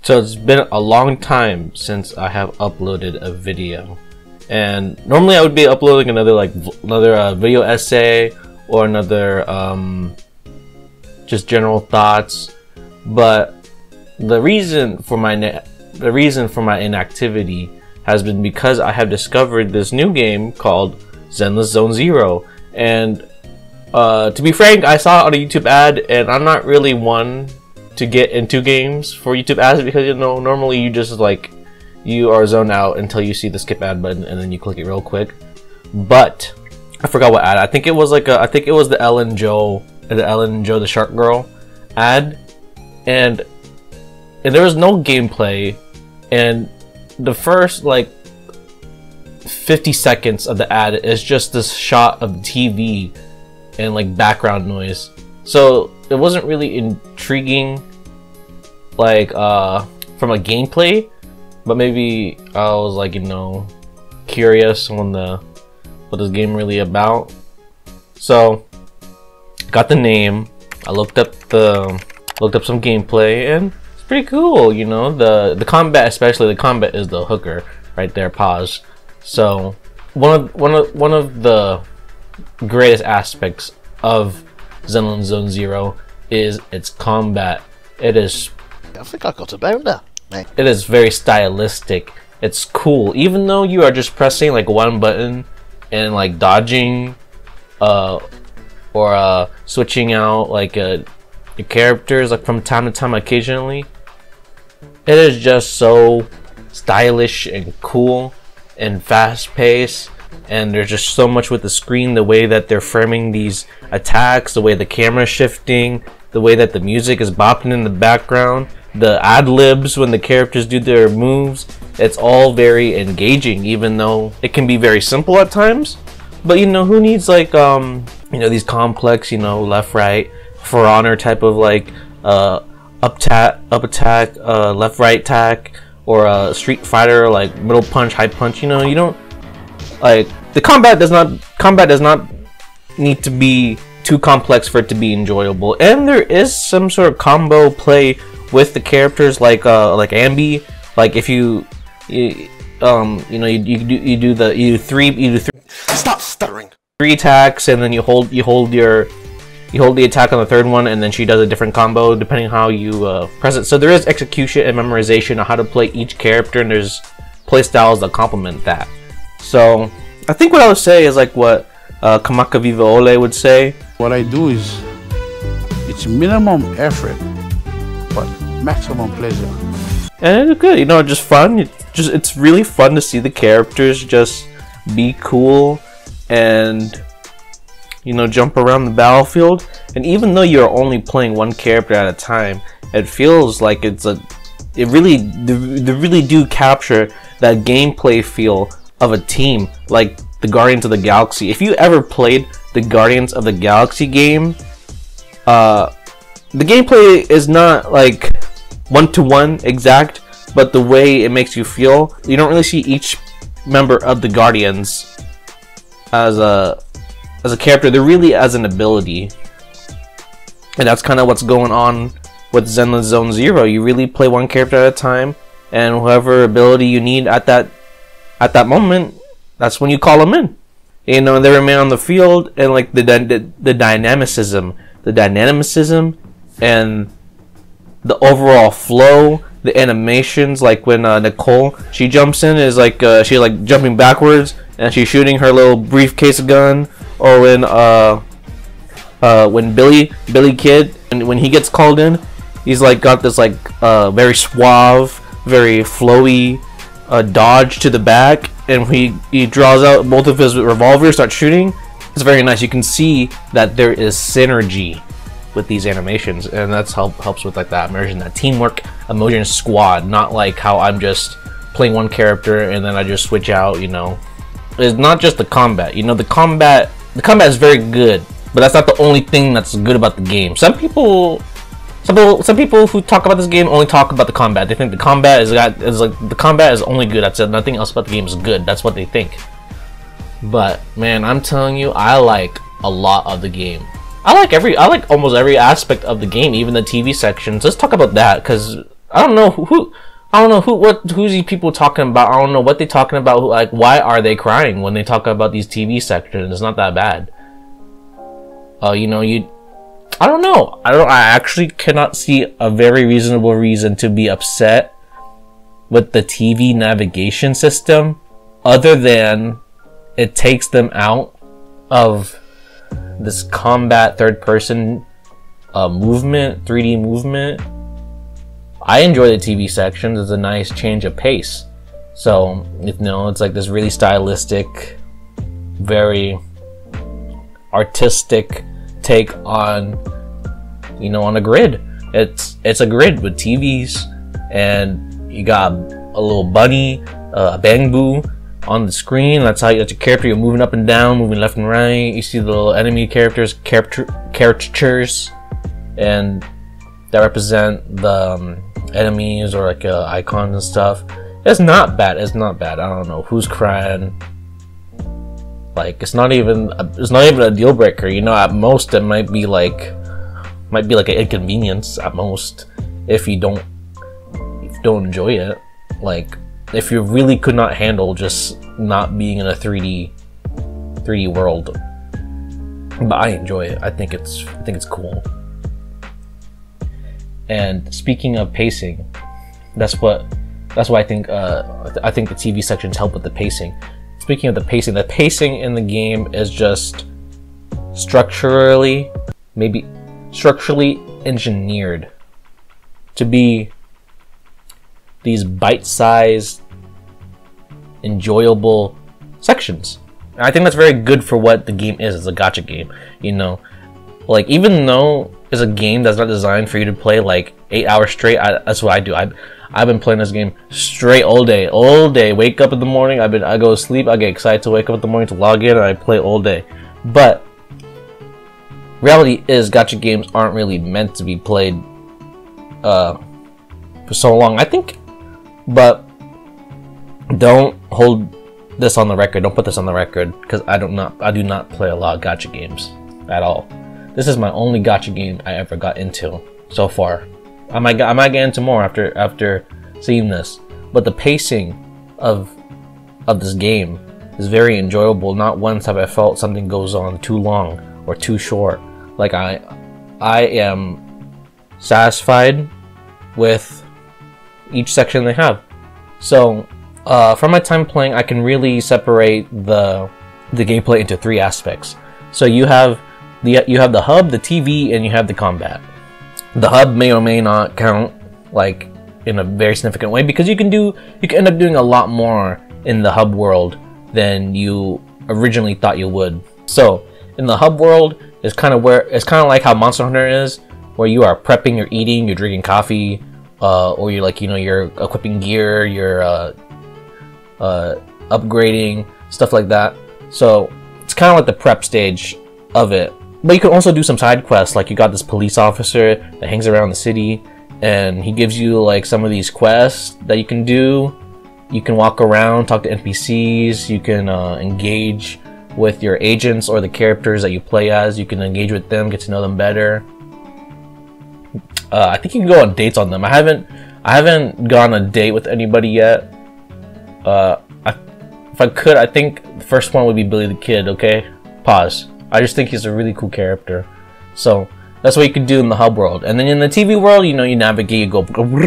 So it's been a long time since I have uploaded a video, and normally I would be uploading another video essay or another just general thoughts, but the reason for my inactivity has been because I have discovered this new game called Zenless Zone Zero. And to be frank, I saw it on a YouTube ad, and I'm not really one to get into games for YouTube ads because, you know, normally you just you are zoned out until you see the skip ad button and then you click it real quick. But I forgot what ad. I think it was the Ellen Joe the Shark Girl ad, and there was no gameplay, and the first 50 seconds of the ad is just this shot of TV and background noise. So it wasn't really intriguing from a gameplay, but maybe I was curious on what this game really about. So got the name, I looked up some gameplay, and it's pretty cool, you know. The combat, especially the combat, is the hooker right there. Pause. So one of the greatest aspects of Zenless Zone Zero is its combat. It is, I think I got a boner, mate. It is very stylistic. It's cool, even though you are just pressing one button and dodging or switching out your characters from time to time occasionally. It is just so stylish and cool and fast-paced, and there's just so much with the screen, the way that they're framing these attacks, the way the camera's shifting, the way that the music is bopping in the background, the ad-libs when the characters do their moves. It's all very engaging, even though it can be very simple at times. But you know, who needs these complex, left, right, For Honor type of up attack, left, right tack, or a Street Fighter middle punch, high punch. You know, you don't the combat does not need to be too complex for it to be enjoyable. And there is some sort of combo play with the characters, like Ambi. If you do three. Stop stuttering. 3 attacks, and then you hold the attack on the third one, and then she does a different combo depending how you press it. So there is execution and memorization on how to play each character, and there's play styles that complement that. So I think what I would say is what Kamaka Viva Ole would say. What I do is, it's minimum effort but maximum pleasure, and it's good, just fun. It's really fun to see the characters just be cool and jump around the battlefield. And even though you're only playing one character at a time, it feels like they really do capture that gameplay feel of a team, like the Guardians of the Galaxy. If you ever played the Guardians of the Galaxy game, the gameplay is not one-to-one exact, but the way it makes you feel, you don't really see each member of the Guardians as a character. They're really as an ability, and that's kind of what's going on with Zenless Zone Zero. You really play one character at a time, and whoever ability you need at that moment, that's when you call them in. And they remain on the field, and the dynamicism and the overall flow, the animations, when Nicole, she jumps in, is she's jumping backwards and she's shooting her little briefcase gun, or when Billy Kid, and when he gets called in, he's got this very suave, very flowy dodge to the back, and he draws out both of his revolvers, starts shooting. It's very nice. You can see that there is synergy with these animations, and that's helps with that immersion, that teamwork, emotion squad. Not how I'm just playing one character and then I just switch out. It's not just the combat. The combat is very good, but that's not the only thing that's good about the game. Some people who talk about this game only talk about the combat. They think the combat the combat is only good. That's it. Nothing else about the game is good. That's what they think. But man, I'm telling you, I like a lot of the game. I like almost every aspect of the game, even the TV sections. Let's talk about that, because I don't know who's these people talking about. I don't know what they're talking about. Like, why are they crying when they talk about these TV sections? It's not that bad. You know, I don't know. I actually cannot see a very reasonable reason to be upset with the TV navigation system, other than it takes them out of this combat third-person movement, 3D movement. I enjoy the TV sections. It's a nice change of pace. So, you know, it's like this really stylistic, very artistic take on, you know, on a grid. It's a grid with TVs, and you got a little bunny, a bang boo on the screen. That's how that's your character. You're moving up and down, moving left and right. You see the little enemy characters, caricatures, and that represent the enemies or like icons and stuff. It's not bad. It's not bad. I don't know who's crying. Like, it's not even a deal breaker. You know, at most it might be like an inconvenience at most if you don't enjoy it. Like, if you really could not handle just not being in a 3D world. But I enjoy it. I think it's cool. And speaking of pacing, that's why I think the TV sections help with the pacing. Speaking of the pacing in the game is just structurally engineered to be these bite-sized, enjoyable sections. And I think that's very good for what the game is. It's a gacha game, you know. Like, even though it's a game that's not designed for you to play like 8 hours straight, that's what I do. I've been playing this game straight all day. Wake up in the morning, I go to sleep, I get excited to wake up in the morning to log in, and I play all day. But reality is, gacha games aren't really meant to be played for so long, I think. But don't hold this on the record. Don't put this on the record, because I do not play a lot of gacha games at all. This is my only gacha game I ever got into so far. I might get into more after seeing this, but the pacing of this game is very enjoyable. Not once have I felt something goes on too long or too short. Like, I am satisfied with each section they have. So from my time playing, I can really separate the gameplay into 3 aspects. So you have the hub, the TV, and you have the combat. The hub may or may not count like in a very significant way, because you can end up doing a lot more in the hub world than you originally thought you would. So in the hub world, it's kind of like how Monster Hunter is, where you are prepping, you're eating, you're drinking coffee, or you're like, you know, you're equipping gear, you're upgrading, stuff like that. So it's kind of like the prep stage of it. But you can also do some side quests. Like, you got this police officer that hangs around the city, and he gives you like some of these quests that you can do. You can walk around, talk to NPCs, you can engage with your agents or the characters that you play as. You can engage with them, get to know them better. I think you can go on dates on them. I haven't gone on a date with anybody yet. If I could, I think the first one would be Billy the Kid. Okay, pause. I just think he's a really cool character. So that's what you can do in the hub world. And then in the TV world, you know, you navigate, you go, and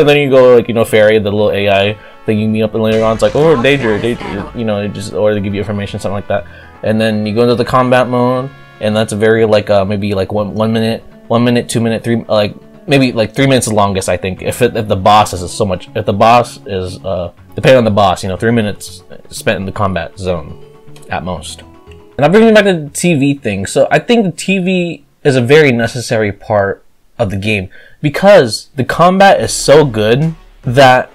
then you go, like, you know, ferry, the little AI thing you meet up, and later on it's like, oh, danger, you know, or they give you information, something like that. And then you go into the combat mode, and that's a very like maybe like one minute, 2 minute, 3, like maybe like 3 minutes the longest, I think. If the boss is so much, if the boss is depending on the boss, you know, 3 minutes spent in the combat zone at most. And I'm bringing back to the TV thing. So I think the TV is a very necessary part of the game, because the combat is so good that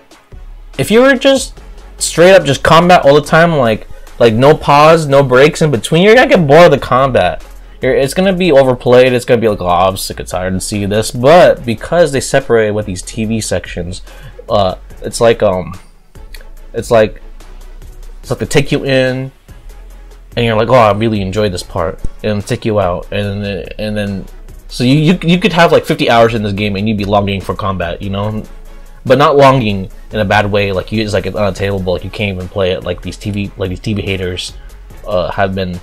if you were just straight up just combat all the time, like no pause, no breaks in between, you're gonna get bored of the combat. It's gonna be overplayed. It's gonna be like, oh, I'm sick and tired to see this. But because they separated with these TV sections, it's like they take you in, and you're like, oh, I really enjoyed this part, and take you out, and then So you could have like 50 hours in this game and you'd be longing for combat, you know, but not longing in a bad way. Like it's like it's unattainable. Like you can't even play it. Like these TV haters have been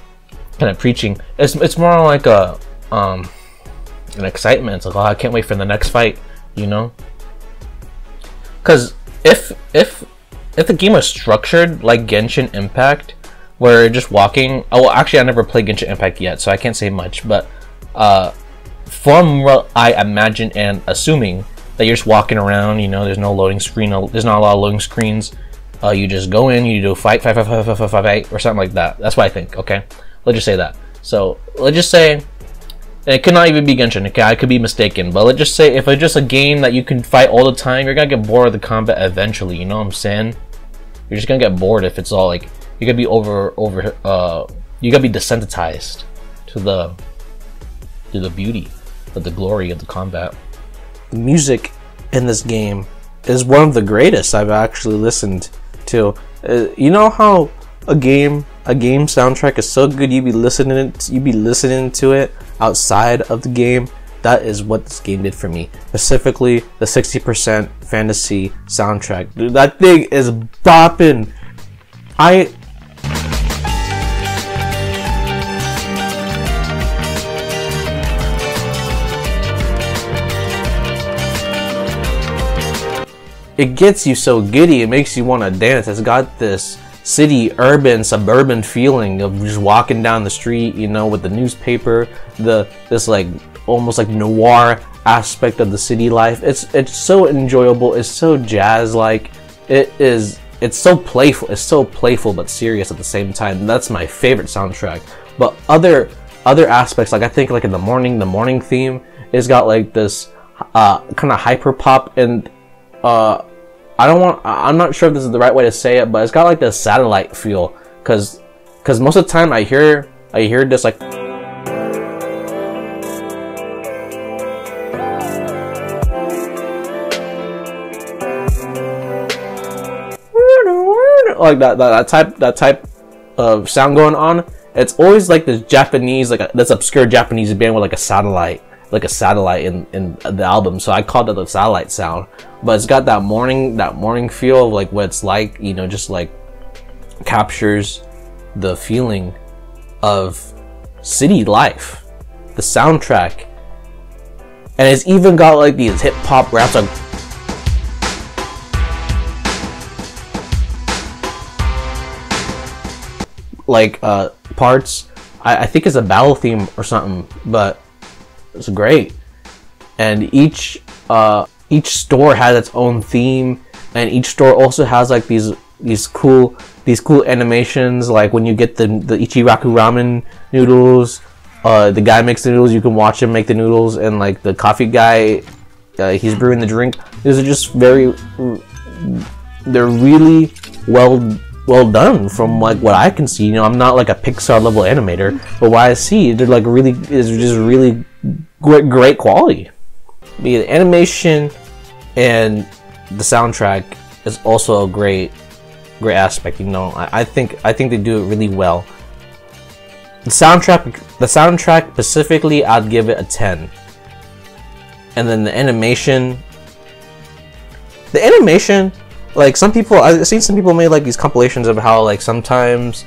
kind of preaching. It's more like an excitement. It's like, oh, I can't wait for the next fight, you know. Because if the game was structured like Genshin Impact, where you're just walking. Oh, well, actually, I never played Genshin Impact yet, so I can't say much. But from what I imagine and assuming that you're just walking around, you know, there's no loading screen. There's not a lot of loading screens. You just go in, you do fight, or something like that. That's what I think. Okay, let's just say that. So let's just say. It could not even be Genshin, okay? I could be mistaken, but let's just say if it's just a game that you can fight all the time, you're gonna get bored of the combat eventually, you know what I'm saying? You're just gonna get bored if it's all like, you gotta be you gotta be desensitized to the beauty, of the glory of the combat. The music in this game is one of the greatest I've actually listened to. You know how a game soundtrack is so good, you'd be listening to it outside of the game? That is what this game did for me. Specifically the 60% fantasy soundtrack. Dude, that thing is bopping. It gets you so giddy, it makes you want to dance. It's got this city, urban, suburban feeling of just walking down the street, you know, with the newspaper, this like almost like noir aspect of the city life. It's so enjoyable. It's so jazz like. It's so playful but serious at the same time. That's my favorite soundtrack. But other aspects, like I think like in the morning theme, it's got like this kind of hyper pop, and I'm not sure if this is the right way to say it, but it's got like this satellite feel, cause most of the time I hear this like that type of sound going on. It's always like this Japanese, like this obscure Japanese band with like a satellite in the album, so I called it the satellite sound. But it's got that morning feel of like what it's like, you know, just like captures the feeling of city life, the soundtrack. And it's even got like these hip hop raps like parts. I think it's a battle theme or something, but it's great. And each store has its own theme, and each store also has like these cool animations. Like when you get the Ichiraku ramen noodles, the guy makes the noodles, you can watch him make the noodles, and like the coffee guy, he's brewing the drink. These are just they're really well done from like what I can see. You know, I'm not like a Pixar level animator, but what I see, they're like really great quality. The animation and the soundtrack is also a great aspect. You know, I think they do it really well. The soundtrack specifically, I'd give it a 10. And then the animation, like I've seen some people made like these compilations of how like sometimes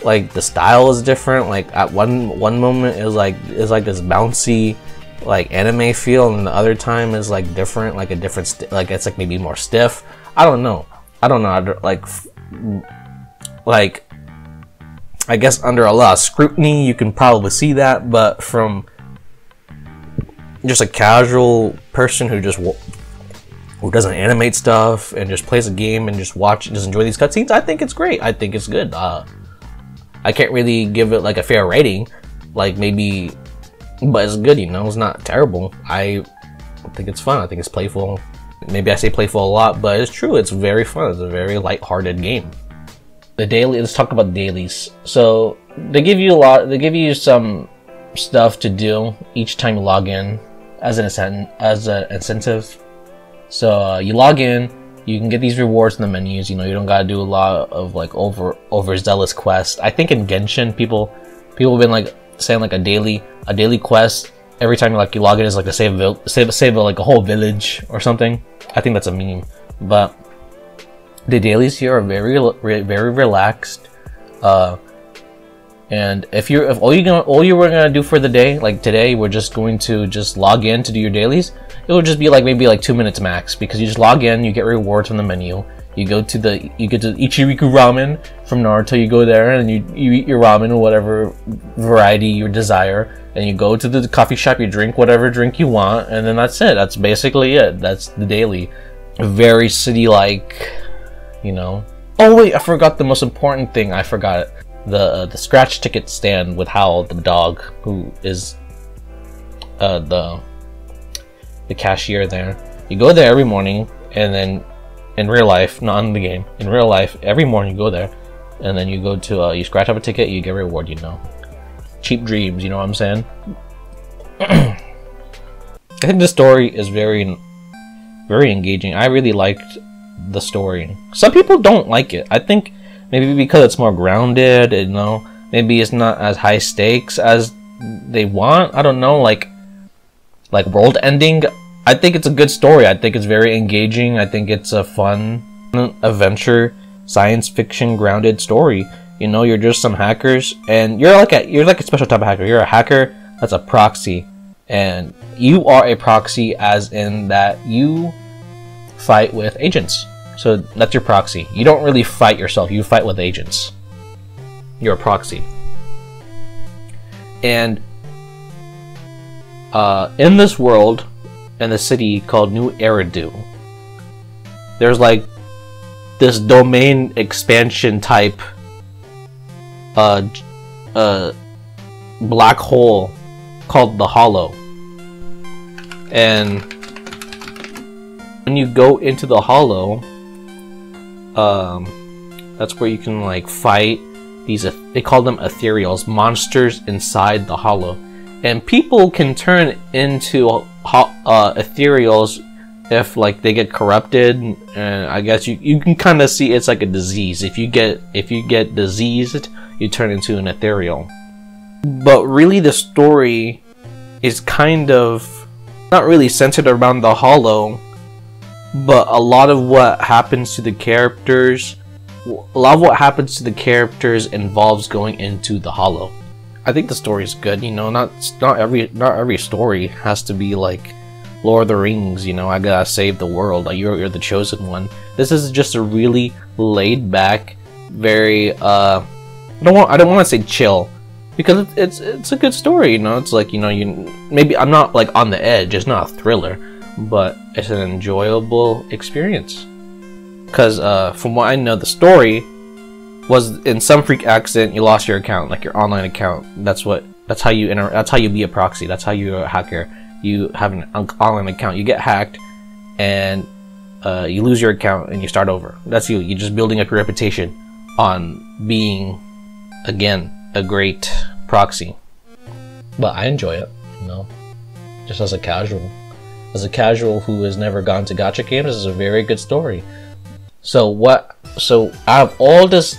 like the style is different. Like at one moment is like this bouncy like anime feel, and the other time is like different, like a different like it's like maybe more stiff. I don't know. Like I guess under a lot of scrutiny you can probably see that, but from just a casual person who doesn't animate stuff and just plays a game and just enjoy these cutscenes, I think it's great. I think it's good. I can't really give it like a fair rating, like maybe, but it's good, you know. It's not terrible. I think it's fun. I think it's playful. Maybe I say playful a lot, but it's true. It's very fun. It's a very light-hearted game. Let's talk about the dailies. So they give you some stuff to do each time you log in as an incentive. So you log in, you can get these rewards in the menus. You know, you don't gotta do a lot of like overzealous quests. I think in Genshin, people have been like saying like a daily quest every time like you log in is like to save like a whole village or something. I think that's a meme. But the dailies here are very relaxed. And if all you were gonna do for the day, like today, we're just going to just log in to do your dailies. It would just be like maybe like 2 minutes max, because you just log in, you get rewards from the menu. You get to Ichiriku Ramen from Naruto. You go there and you eat your ramen or whatever variety you desire, and you go to the coffee shop. You drink whatever drink you want, and then that's it. That's basically it. That's the daily. Very city-like, you know. Oh wait, I forgot the most important thing. I forgot it. The scratch ticket stand with Howl, the dog, who is the cashier there. You go there every morning, and then in real life, not in the game, in real life, every morning you go there, and then you go to you scratch up a ticket, you get a reward, you know. Cheap dreams, you know what I'm saying? I think the story is very engaging. I really liked the story. Some people don't like it. I think maybe because it's more grounded, you know, maybe it's not as high stakes as they want. I don't know, like world ending. I think it's a good story. I think it's very engaging. I think it's a fun adventure, science fiction grounded story. You know, you're just some hackers, and you're like a special type of hacker. You're a hacker that's a proxy, and you are a proxy as in that you fight with agents. So that's your proxy. You don't really fight yourself. You fight with agents. You're a proxy. And in this world, in the city called New Eridu, there's like this domain expansion type black hole called the Hollow. And when you go into the Hollow, that's where you can like fight these, they call them ethereals, monsters inside the Hollow. And people can turn into ethereals if like they get corrupted, and I guess you can kind of see it's like a disease. If you get diseased, you turn into an ethereal. But really the story is kind of not really centered around the Hollow, but a lot of what happens to the characters involves going into the Hollow. I think the story is good, you know. Not every story has to be like Lord of the Rings, you know. I gotta save the world. Like you're the chosen one. This is just a really laid back, very I don't want to say chill, because it's a good story, you know. It's like, you know, maybe I'm not like on the edge. It's not a thriller, but it's an enjoyable experience. Because from what I know, the story was in some freak accident you lost your account, like your online account. That's how you be a proxy. That's how you're a hacker. You have an online account, you get hacked, and you lose your account and you start over. That's you. You're just building up your reputation on being, again, a great proxy. But I enjoy it, you know, just as a casual. As a casual who has never gone to gacha games, this is a very good story. So out of all this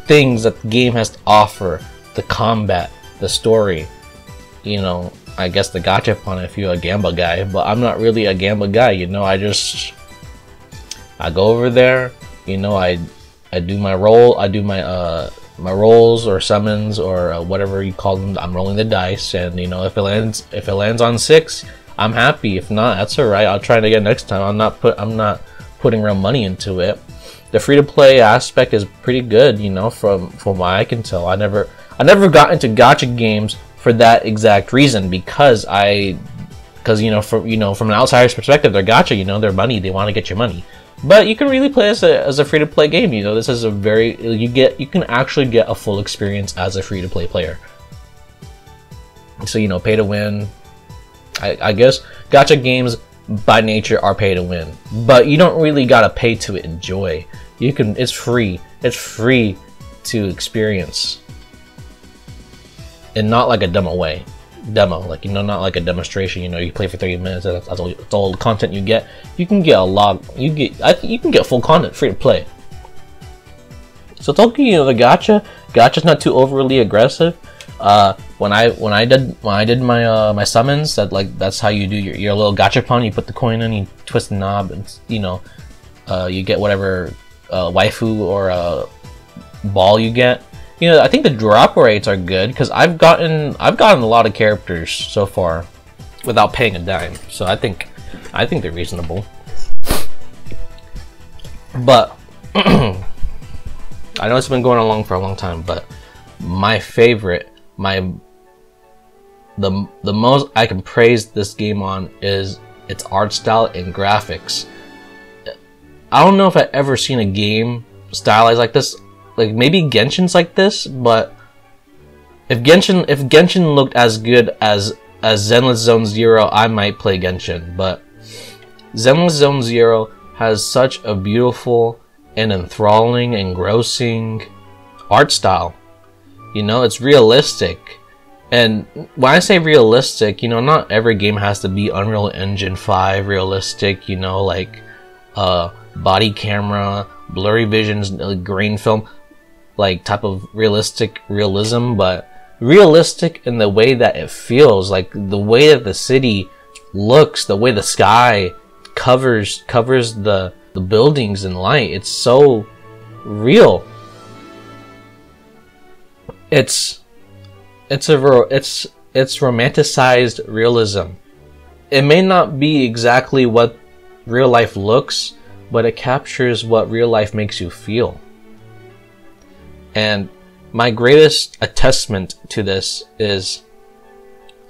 things that the game has to offer, the combat, the story, you know, I guess the gacha if you're a Gamba guy, but I'm not really a Gamba guy, you know. I go over there, you know, I do my role, I do my my rolls or summons or whatever you call them. I'm rolling the dice, and you know, if it lands on 6, I'm happy. If not, that's alright. I'll try it again next time. I'm not putting real money into it. The free-to-play aspect is pretty good, you know, from what I can tell. I never got into gacha games for that exact reason, because you know, from an outsider's perspective, they're gacha, you know, they're money, they want to get your money. But you can really play as a free-to-play game, you know. This is a very, you can actually get a full experience as a free-to-play player. So, you know, pay to win. I guess gacha games by nature are pay to win, but you don't really gotta pay to enjoy. It's free to experience, and not like a demo, like, you know, not like a demonstration. You know, you play for 30 minutes, and that's all the content you get. You can get a lot. You can get full content free to play. So it's okay, you know, the gacha's not too overly aggressive. When I did my my summons, that's how you do your little gachapon. You put the coin in, you twist the knob, and you get whatever waifu or ball you get. I think the drop rates are good because I've gotten a lot of characters so far without paying a dime. So I think they're reasonable. But I know it's been going along for a long time, but my favorite, the most I can praise this game on is its art style and graphics. I don't know if I've ever seen a game stylized like this. Like maybe Genshin's like this, but if Genshin looked as good as Zenless Zone Zero, I might play Genshin. But Zenless Zone Zero has such a beautiful and enthralling, engrossing art style. It's realistic. And when I say realistic, not every game has to be Unreal Engine 5 realistic, like body camera, blurry visions, grain film, like type of realism, but realistic in the way that it feels, like the way that the city looks, the way the sky covers the buildings in light. It's so real. It's romanticized realism. It may not be exactly what real life looks, but it captures what real life makes you feel. And my greatest attestment to this is,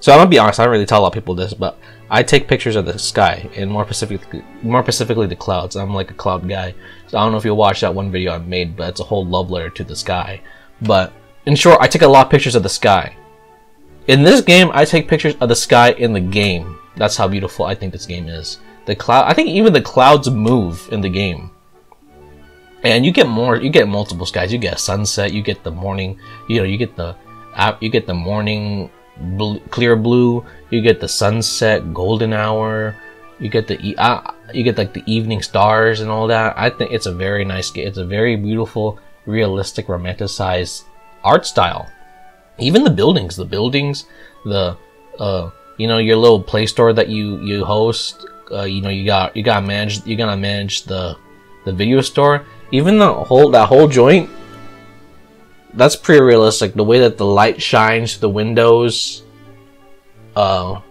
so I'm gonna be honest, I don't really tell a lot of people this, but I take pictures of the sky, and more specifically the clouds. I'm like a cloud guy. So I don't know if you'll watch that one video I made, but it's a whole love letter to the sky. But in short, I take a lot of pictures of the sky. In this game, I take pictures of the sky in the game. That's how beautiful I think this game is. I think even the clouds move in the game. And you get multiple skies. You get a sunset, you get the morning, you get the morning clear blue, you get the sunset golden hour, you get like the evening stars and all that. I think it's a very nice game. It's a very beautiful, realistic, romanticized art style. Even the buildings, your little play store that you host, you gotta manage the video store. Even that whole joint, that's pretty realistic. The way that the light shines through the windows, how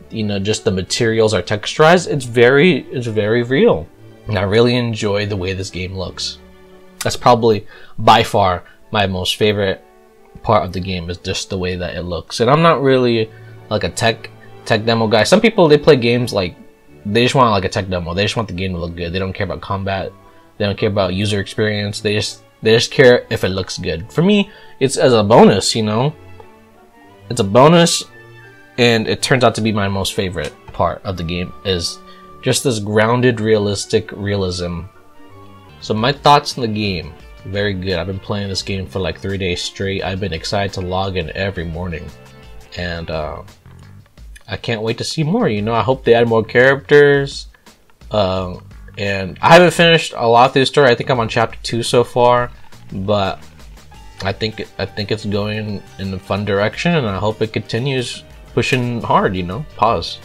just the materials are texturized. It's very real, and I really enjoy the way this game looks. That's probably by far my most favorite part of the game, is just the way that it looks. And I'm not really like a tech demo guy. Some people, they play games like they just want like a tech demo. They just want the game to look good. They don't care about combat. They don't care about user experience. They just care if it looks good. For me, it's as a bonus, It's a bonus, and it turns out to be my most favorite part of the game, is just this grounded, realistic realism. So my thoughts on the game, very good. I've been playing this game for like 3 days straight. I've been excited to log in every morning, and I can't wait to see more. I hope they add more characters. And I haven't finished a lot of this story. I think I'm on chapter 2 so far, but I think it's going in a fun direction, and I hope it continues pushing hard. Pause.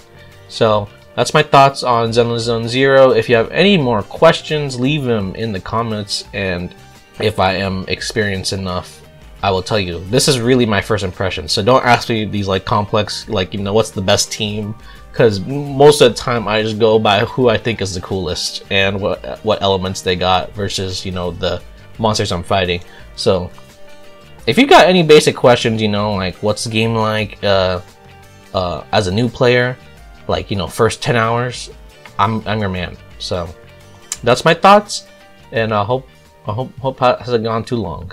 So that's my thoughts on Zenless Zone Zero. If you have any more questions, leave them in the comments, and if I am experienced enough, I will tell you. This is really my first impression, so don't ask me these like complex, like what's the best team, because most of the time I just go by who I think is the coolest and what elements they got versus the monsters I'm fighting. So if you got any basic questions, like what's the game like as a new player, like first 10 hours, I'm your man. So that's my thoughts, and I hope it hasn't gone too long.